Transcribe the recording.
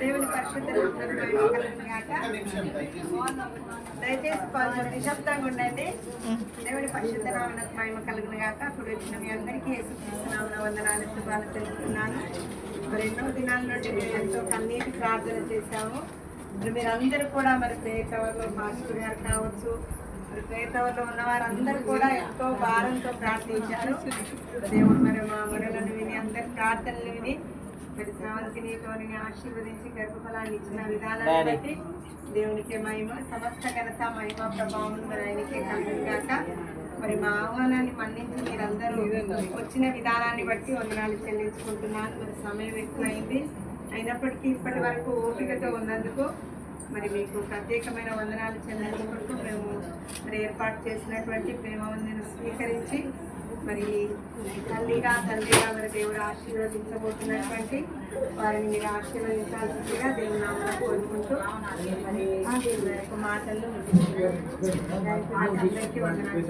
దేవుని పరిశుద్ధ దయచేసి కొంచెం నిశ్శబ్దంగా ఉండండి. దేవుని పరిశుద్ధ నామమునకు మహిమ కలుగును గాక. ఇప్పుడు వచ్చిన మీ అందరికీ యేసుక్రీస్తునామమున వందనాలు శుభాలు తెలుపుతున్నాను. మరి ఎన్నో దినాల నుండి మేము ఎంతో కన్నీటి ప్రార్థన చేశాము. మరి మీరందరూ కూడా మరి ప్రేయర్ టవర్లో మాస్టర్ గారు కావచ్చు, మరి ప్రేయర్ టవర్లో ఉన్న వారందరూ కూడా ఎంతో భారంతో ప్రార్థించారు. దేవుడు మరి మా మొరలను విని అందరి ప్రార్థనలు విని మరి శ్రావంతిని తోని ఆశీర్వదించి గర్భఫలాన్ని ఇచ్చిన విధానాన్ని బట్టి దేవునికి మహిమ, సమస్త ఘనత, మహిమ, ప్రభావం మరి ఆయనకే కలుగును గాక. మరి మా ఆహ్వానాన్ని మన్నించి మీరందరూ వచ్చిన విధానాన్ని బట్టి వందనాలు చెల్లించుకుంటున్నాను. మరి సమయం ఎక్కువైంది, అయినప్పటికీ ఇప్పటి వరకు ఓపికతో ఉన్నందుకు మరి మీకు ప్రత్యేకమైన వందనాలు చెల్లించుకుంటూ మేము మరి ఏర్పాటు చేసినటువంటి ప్రేమ వందను స్వీకరించి మరి తల్లిగా తండ్రిగా మరి దేవుడు ఆశీర్వదించబోతున్నటువంటి వారిని మీరు ఆశీర్వదించాల్సిందిగా దేవుని నామమున కోరుకుంటూ మరి దేవుని యొక్క మాటల్లో అందరికీ వందనాలు.